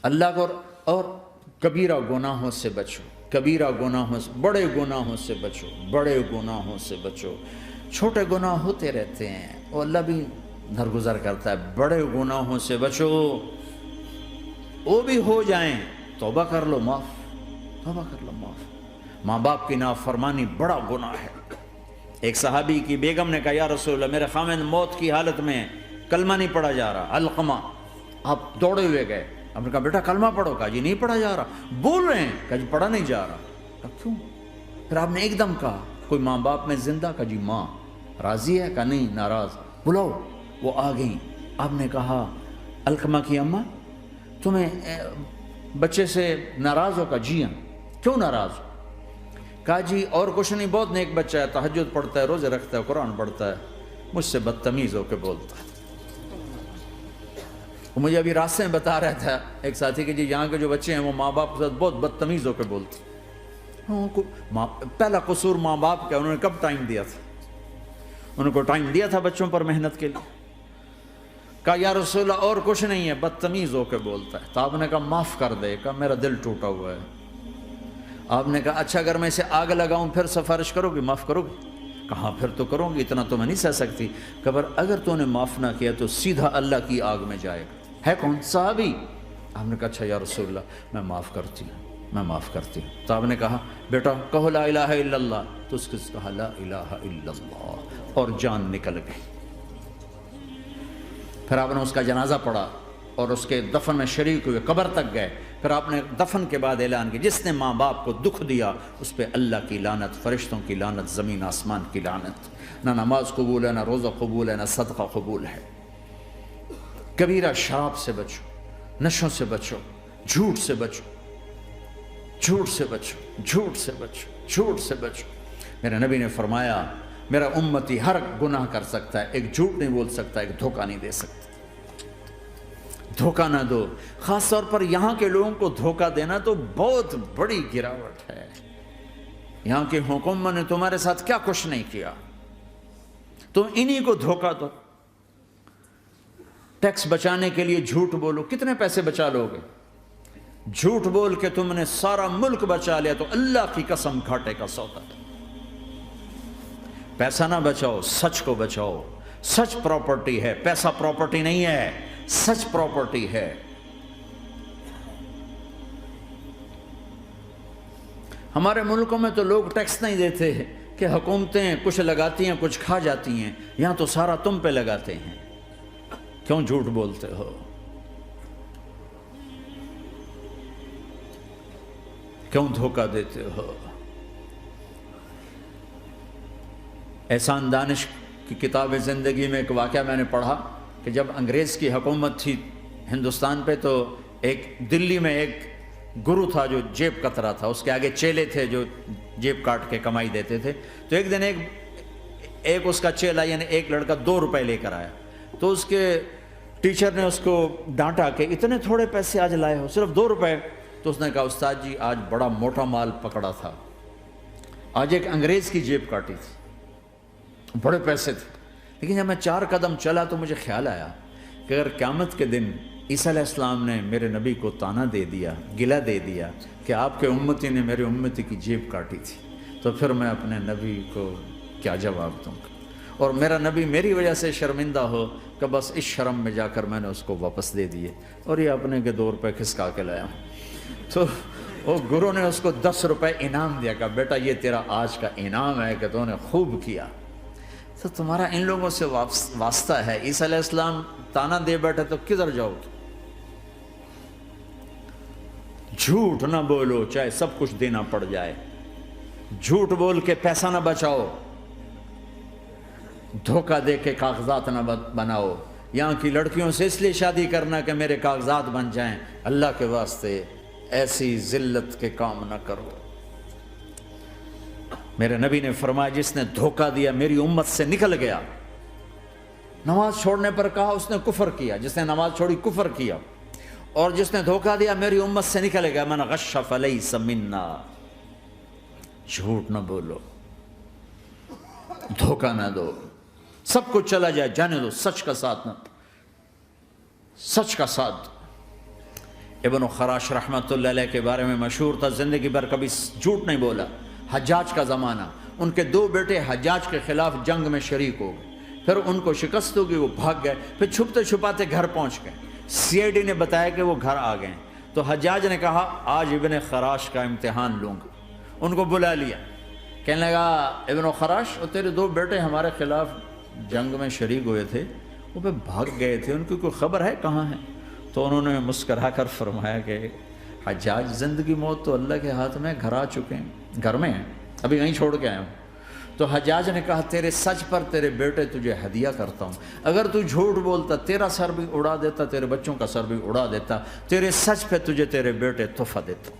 اللہ کو اور کبیرہ گناہوں سے بچو، کبیرہ گناہوں سے، بڑے گناہوں سے بچو، بڑے گناہوں سے بچو۔ چھوٹے گناہ ہوتے رہتے ہیں اور اللہ بھی درگزر کرتا ہے، بڑے گناہوں سے بچو، وہ بھی ہو جائیں توبہ کر لو معاف، توبہ کر لو معاف۔ ماں باپ کی نافرمانی بڑا گناہ ہے۔ ایک صحابی کی بیگم نے کہا یا رسول اللہ میرے خاوند موت کی حالت میں کلمہ نہیں پڑھا جا رہا، علقمہ۔ آپ دوڑے ہوئے گئے، آپ نے کہا بیٹا کلمہ پڑھو، کہا جی نہیں پڑھا جا رہا، بول رہے ہیں، کہا جی پڑھا نہیں جا رہا، کہا کیوں؟ پھر آپ نے ایک دم کہا کوئی ماں باپ میں زندہ؟ کہا جی ماں راضی ہے؟ کہا نہیں ناراض، بلاؤ۔ وہ آ گئیں، آپ نے کہا علقمہ کی اماں تمہیں بچے سے ناراض ہو؟ کہا جی ہاں۔ کیوں ناراض ہو؟ کہا جی اور کچھ نہیں، بہت نیک بچہ ہے، تہجد پڑھتا ہے، روزے رکھتا ہے، قرآن پڑھتا ہے، مجھ سے بدتمیز ہو کے بولتا ہے۔ وہ مجھے ابھی راستے میں بتا رہا تھا ایک ساتھی کہ جی یہاں کے جو بچے ہیں وہ ماں باپ کے ساتھ بہت بدتمیز ہو کے بولتے ہیں۔ پہلا قصور ماں باپ کا، انہوں نے کب ٹائم دیا تھا؟ انہوں کو ٹائم دیا تھا بچوں پر محنت کے لیے؟ کہا یا رسول اللہ اور کچھ نہیں ہے، بدتمیز ہو کے بولتا ہے۔ تو آپ نے کہا معاف کر دے، کہا میرا دل ٹوٹا ہوا ہے۔ آپ نے کہا اچھا اگر میں اسے آگ لگاؤں پھر سفارش کرو گی، معاف کرو گی؟ کہا پھر تو کروں گی، اتنا تو میں نہیں سہ سکتی۔ کہ اگر تو نے معاف نہ کیا تو سیدھا اللہ کی آگ میں جائے گا۔ ہے کون؟ صحابی۔ آپ نے کہا اچھا یا رسول اللہ میں معاف کرتی ہوں، میں معاف کرتی ہوں۔ تو آپ نے کہا بیٹا کہو لا الہ الا اللہ، تو اس کے کہا لا الہ الا اللہ اور جان نکل گئی۔ پھر آپ نے اس کا جنازہ پڑھا اور اس کے دفن میں شریک ہوئے، قبر تک گئے۔ پھر آپ نے دفن کے بعد اعلان کیا جس نے ماں باپ کو دکھ دیا اس پہ اللہ کی لعنت، فرشتوں کی لعنت، زمین آسمان کی لعنت۔ نہ نماز قبول ہے، نہ روزہ قبول ہے، نہ صدقہ قبول ہے۔ کبیرہ شراب سے بچو، نشوں سے بچو، جھوٹ سے بچو، جھوٹ سے بچو، جھوٹ سے بچو، جھوٹ سے بچو۔ میرے نبی نے فرمایا میرا امتی ہر گناہ کر سکتا ہے، ایک جھوٹ نہیں بول سکتا، ایک دھوکہ نہیں دے سکتا۔ دھوکہ نہ دو، خاص طور پر یہاں کے لوگوں کو دھوکہ دینا تو بہت بڑی گراوٹ ہے۔ یہاں کی حکومت نے تمہارے ساتھ کیا کچھ نہیں کیا، تم انہی کو دھوکہ دو۔ ٹیکس بچانے کے لیے جھوٹ بولو، کتنے پیسے بچا لو گے؟ جھوٹ بول کے تم نے سارا ملک بچا لیا تو اللہ کی قسم گھاٹے کا سودا۔ پیسہ نہ بچاؤ، سچ کو بچاؤ۔ سچ پراپرٹی ہے، پیسہ پراپرٹی نہیں ہے، سچ پراپرٹی ہے۔ ہمارے ملکوں میں تو لوگ ٹیکس نہیں دیتے کہ حکومتیں کچھ لگاتی ہیں کچھ کھا جاتی ہیں، یہاں تو سارا تم پہ لگاتے ہیں۔ کیوں جھوٹ بولتے ہو؟ کیوں دھوکہ دیتے ہو؟ احسان دانش کی کتاب زندگی میں ایک واقعہ میں نے پڑھا کہ جب انگریز کی حکومت تھی ہندوستان پہ تو ایک دلی میں ایک گرو تھا جو جیب کترا تھا، اس کے آگے چیلے تھے جو جیب کاٹ کے کمائی دیتے تھے۔ تو ایک دن ایک اس کا چیلا یعنی ایک لڑکا 2 روپے لے کر آیا، تو اس کے ٹیچر نے اس کو ڈانٹا کہ اتنے تھوڑے پیسے آج لائے ہو، صرف 2 روپے۔ تو اس نے کہا استاد جی آج بڑا موٹا مال پکڑا تھا، آج ایک انگریز کی جیب کاٹی تھی، بڑے پیسے تھے۔ لیکن جب میں 4 قدم چلا تو مجھے خیال آیا کہ اگر قیامت کے دن عیسیٰ علیہ السلام نے میرے نبی کو طعنہ دے دیا، گلہ دے دیا کہ آپ کے امتی نے میرے امتی کی جیب کاٹی تھی، تو پھر میں اپنے نبی کو کیا جواب دوں گا؟ اور میرا نبی میری وجہ سے شرمندہ ہو کہ بس اس شرم میں جا کر میں نے اس کو واپس دے دیے اور یہ اپنے کے 2 روپے کھسکا کے لایا ہوں۔ تو وہ گرو نے اس کو 10 روپے انعام دیا کہ بیٹا یہ تیرا آج کا انعام ہے کہ تو نے خوب کیا۔ تو تمہارا ان لوگوں سے واسطہ ہے، عیسیٰ علیہ السلام طعنہ دے بیٹھے تو کدھر جاؤ گے؟ جھوٹ نہ بولو چاہے سب کچھ دینا پڑ جائے، جھوٹ بول کے پیسہ نہ بچاؤ، دھوکہ دے کے کاغذات نہ بناؤ۔ یہاں کی لڑکیوں سے اس لیے شادی کرنا کہ میرے کاغذات بن جائیں، اللہ کے واسطے ایسی ذلت کے کام نہ کرو۔ میرے نبی نے فرمایا جس نے دھوکہ دیا میری امت سے نکل گیا۔ نماز چھوڑنے پر کہا اس نے کفر کیا، جس نے نماز چھوڑی کفر کیا، اور جس نے دھوکہ دیا میری امت سے نکل گیا۔ من غش فلیس منا۔ جھوٹ نہ بولو، دھوکہ نہ دو، سب کچھ چلا جائے جانے دو، سچ کا ساتھ نہ، سچ کا ساتھ۔ ابن خراش رحمۃ اللہ علیہ کے بارے میں مشہور تھا، زندگی بھر کبھی جھوٹ نہیں بولا۔ حجاج کا زمانہ، ان کے 2 بیٹے حجاج کے خلاف جنگ میں شریک ہو گئے، پھر ان کو شکست ہو گئی، وہ بھاگ گئے، پھر چھپتے چھپاتے گھر پہنچ گئے، CID نے بتایا کہ وہ گھر آ گئے، تو حجاج نے کہا آج ابن خراش کا امتحان لوں گا۔ ان کو بلا لیا، کہنے لگا ابن خراش، اور تیرے 2 بیٹے ہمارے خلاف جنگ میں شریک ہوئے تھے، وہ پہ بھاگ گئے تھے، ان کی کوئی خبر ہے کہاں ہے؟ تو انہوں نے مسکرا کر فرمایا کہ حجاج، زندگی موت تو اللہ کے ہاتھ میں، گھر آ چکے ہیں، گھر میں ہیں، ابھی کہیں چھوڑ کے آئے ہوں۔ تو حجاج نے کہا تیرے سچ پر تیرے بیٹے تجھے ہدیہ کرتا ہوں، اگر تو جھوٹ بولتا تیرا سر بھی اڑا دیتا، تیرے بچوں کا سر بھی اڑا دیتا، تیرے سچ پہ تجھے تیرے بیٹے تحفہ دیتا۔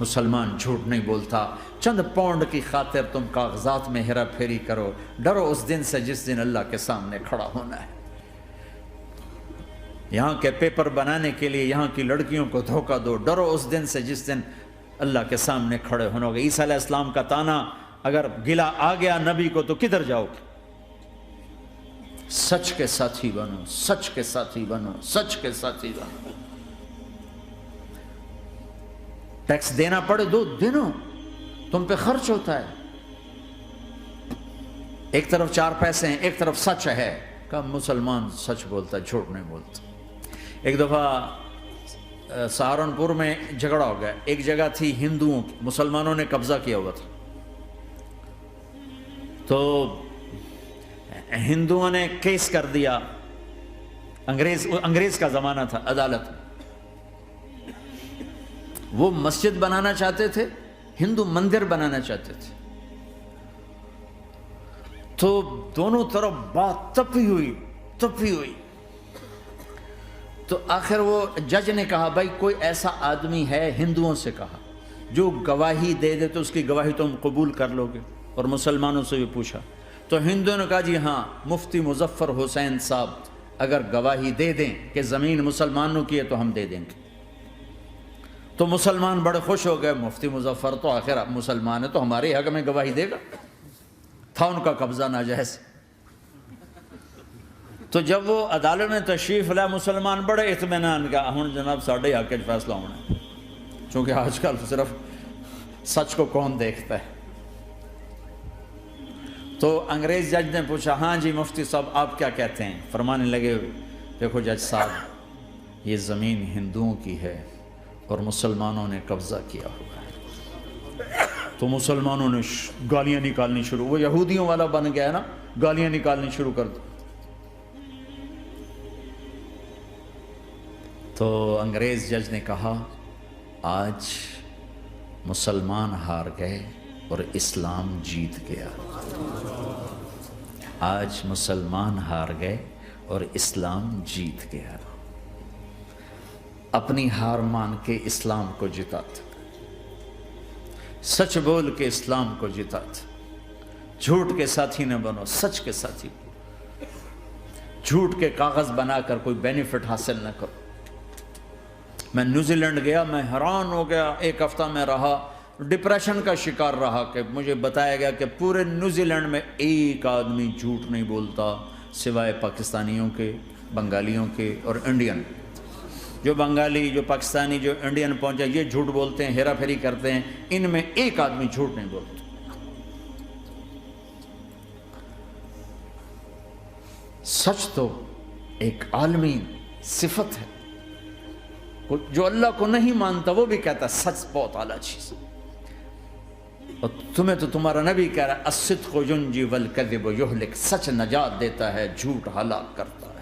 مسلمان جھوٹ نہیں بولتا، چند پاؤنڈ کی خاطر تم کاغذات میں ہیرا پھیری کرو، ڈرو اس دن سے جس دن اللہ کے سامنے کھڑا ہونا ہے۔ یہاں کے پیپر بنانے کے لیے یہاں کی لڑکیوں کو دھوکہ دو، ڈرو اس دن سے جس دن اللہ کے سامنے کھڑے ہونا ہوگا۔ عیسیٰ علیہ السلام کا تانا اگر گلا آ گیا نبی کو تو کدھر جاؤ گے؟ سچ کے ساتھی بنو، سچ کے ساتھی بنو، سچ کے ساتھی بنو۔ ٹیکس دینا پڑے دو، دینو، تم پہ خرچ ہوتا ہے۔ ایک طرف 4 پیسے ہیں، ایک طرف سچ ہے، کہ مسلمان سچ بولتا، جھوٹ نہیں بولتا۔ ایک دفعہ سہارنپور میں جھگڑا ہو گیا، ایک جگہ تھی ہندوؤں کی، مسلمانوں نے قبضہ کیا ہوا تھا، تو ہندوؤں نے کیس کر دیا، انگریز کا زمانہ تھا، عدالت میں۔ وہ مسجد بنانا چاہتے تھے، ہندو مندر بنانا چاہتے تھے، تو دونوں طرف بات تپی ہوئی، تو آخر وہ جج نے کہا بھائی کوئی ایسا آدمی ہے، ہندوؤں سے کہا، جو گواہی دے دے تو اس کی گواہی تم قبول کر لو گے؟ اور مسلمانوں سے بھی پوچھا، تو ہندوؤں نے کہا جی ہاں، مفتی مظفر حسین صاحب اگر گواہی دے دیں کہ زمین مسلمانوں کی ہے تو ہم دے دیں گے۔ تو مسلمان بڑے خوش ہو گئے، مفتی مظفر تو آخر مسلمان ہے تو ہمارے حق میں گواہی دے گا، تھا ان کا قبضہ ناجائز۔ تو جب وہ عدالت میں تشریف لائے، مسلمان بڑے اطمینان کا، ہن جناب ساڈے حق وچ فیصلہ ہونا ہے، چونکہ آج کل صرف سچ کو کون دیکھتا ہے۔ تو انگریز جج نے پوچھا ہاں جی مفتی صاحب آپ کیا کہتے ہیں؟ فرمانے لگے دیکھو جج صاحب، یہ زمین ہندوؤں کی ہے اور مسلمانوں نے قبضہ کیا ہوا ہے۔ تو مسلمانوں نے گالیاں نکالنی شروع، وہ یہودیوں والا بن گیا نا، گالیاں نکالنی شروع کر دی۔ تو انگریز جج نے کہا آج مسلمان ہار گئے اور اسلام جیت گیا، آج مسلمان ہار گئے اور اسلام جیت گیا۔ اپنی ہار مان کے اسلام کو جتاتا، سچ بول کے اسلام کو جتاتا، جھوٹ کے ساتھی نہ بنو، سچ کے ساتھی، جھوٹ کے کاغذ بنا کر کوئی بینیفٹ حاصل نہ کرو۔ میں نیوزی لینڈ گیا، میں حیران ہو گیا، 1 ہفتہ میں رہا، ڈپریشن کا شکار رہا کہ مجھے بتایا گیا کہ پورے نیوزی لینڈ میں ایک آدمی جھوٹ نہیں بولتا سوائے پاکستانیوں کے، بنگالیوں کے اور انڈین۔ جو بنگالی، جو پاکستانی، جو انڈین پہنچے یہ جھوٹ بولتے ہیں، ہیرا پھیری کرتے ہیں، ان میں ایک آدمی جھوٹ نہیں بولتا۔ سچ تو ایک عالمی صفت ہے، جو اللہ کو نہیں مانتا وہ بھی کہتا ہے سچ بہت اعلیٰ چیز، اور تمہیں تو تمہارا نبی کہہ رہا ہے الصدق ینجی والکذب یہلک، سچ نجات دیتا ہے، جھوٹ ہلاک کرتا ہے۔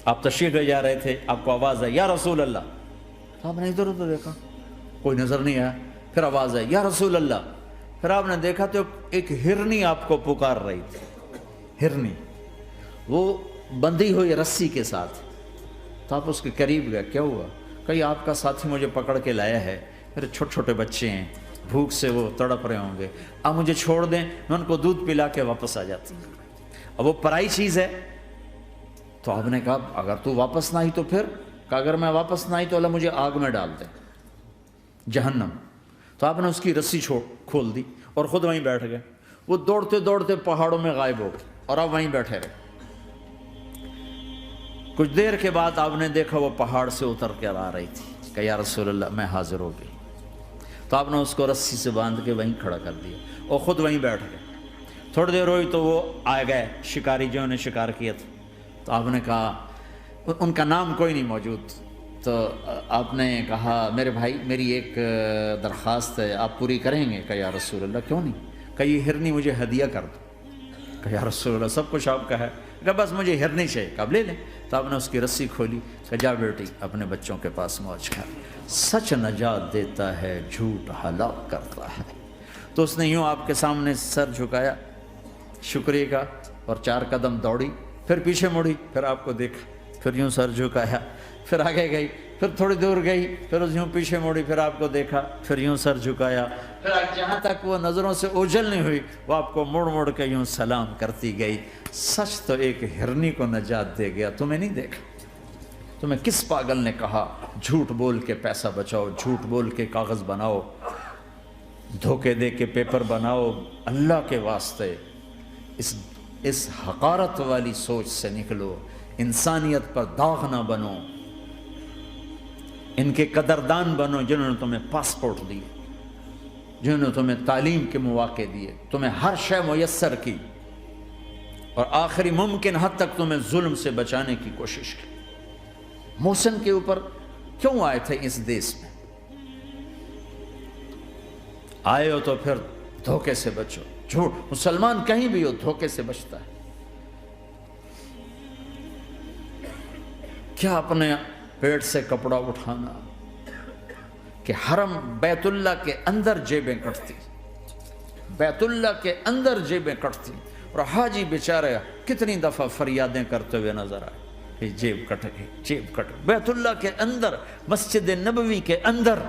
آپ تشریف لے جا رہے تھے، آپ کو آواز آئی یا رسول اللہ، تو آپ نے ادھر ادھر دیکھا، کوئی نظر نہیں آیا، پھر آواز آئی یا رسول اللہ، پھر آپ نے دیکھا تو ایک ہرنی آپ کو پکار رہی تھی، ہرنی، وہ بندھی ہوئی رسی کے ساتھ، تو آپ اس کے قریب گئے، کیا ہوا؟ کہیں آپ کا ساتھی مجھے پکڑ کے لایا ہے، میرے چھوٹے چھوٹے بچے ہیں، بھوک سے وہ تڑپ رہے ہوں گے، آپ مجھے چھوڑ دیں، میں ان کو دودھ پلا کے واپس آ جاتی ہوں۔ اب وہ پرائی چیز ہے، تو آپ نے کہا اگر تو واپس نہ آئی تو پھر؟ کہ اگر میں واپس نہ آئی تو اللہ مجھے آگ میں ڈال دے، جہنم۔ تو آپ نے اس کی رسی کھول دی اور خود وہیں بیٹھ گئے۔ وہ دوڑتے دوڑتے پہاڑوں میں غائب ہو گئے اور آپ وہیں بیٹھے رہے۔ کچھ دیر کے بعد آپ نے دیکھا وہ پہاڑ سے اتر کر آ رہی تھی کہ یا رسول اللہ میں حاضر ہو گئی. تو آپ نے اس کو رسی سے باندھ کے وہیں کھڑا کر دیا اور خود وہیں بیٹھ گئے. تھوڑی دیر ہوئی تو وہ آ گئے شکاری جو انہیں شکار کیا تھا. تو آپ نے کہا، ان کا نام کوئی نہیں موجود، تو آپ نے کہا میرے بھائی میری ایک درخواست ہے، آپ پوری کریں گے؟ کہ یا رسول اللہ کیوں نہیں؟ کہ یہ ہرنی مجھے ہدیہ کر دو. کہ یا رسول اللہ سب کچھ آپ کا ہے. کہ بس مجھے ہرنی چاہیے. کہ اب لے لیں. تو آپ نے اس کی رسی کھولی. کہ جا بیٹی اپنے بچوں کے پاس موج کر. سچ نجات دیتا ہے، جھوٹ ہلاک کرتا ہے. تو اس نے یوں آپ کے سامنے سر جھکایا شکریہ کا اور 4 قدم دوڑی، پھر پیچھے مڑی، پھر آپ کو دیکھا، پھر یوں سر جھکایا، پھر آگے گئی، پھر تھوڑی دور گئی، پھر یوں پیچھے مڑی، پھر آپ کو دیکھا، پھر یوں سر جھکایا، پھر جہاں تک وہ نظروں سے اوجھل نہیں ہوئی وہ آپ کو مڑ مڑ کے یوں سلام کرتی گئی. سچ تو ایک ہرنی کو نجات دے گیا، تمہیں نہیں دیکھا. تمہیں کس پاگل نے کہا جھوٹ بول کے پیسہ بچاؤ، جھوٹ بول کے کاغذ بناؤ، دھوکے دے کے پیپر بناؤ؟ اللہ کے واسطے اس حقارت والی سوچ سے نکلو. انسانیت پر داغ نہ بنو. ان کے قدردان بنو جنہوں نے تمہیں پاسپورٹ دیے، جنہوں نے تمہیں تعلیم کے مواقع دیے، تمہیں ہر شے میسر کی، اور آخری ممکن حد تک تمہیں ظلم سے بچانے کی کوشش کی. محسن کے اوپر کیوں آئے تھے اس دیس میں؟ آئے ہو تو پھر دھوکے سے بچو. جھوٹ، مسلمان کہیں بھی ہو دھوکے سے بچتا ہے. کیا اپنے پیٹ سے کپڑا اٹھانا کہ حرم بیت اللہ کے اندر جیبیں کٹتی، بیت اللہ کے اندر جیبیں کٹتی، اور حاجی بیچارے کتنی دفعہ فریادیں کرتے ہوئے نظر آئے کہ جیب کٹ گئی، جیب کٹ گئی. بیت اللہ کے اندر، مسجد نبوی کے اندر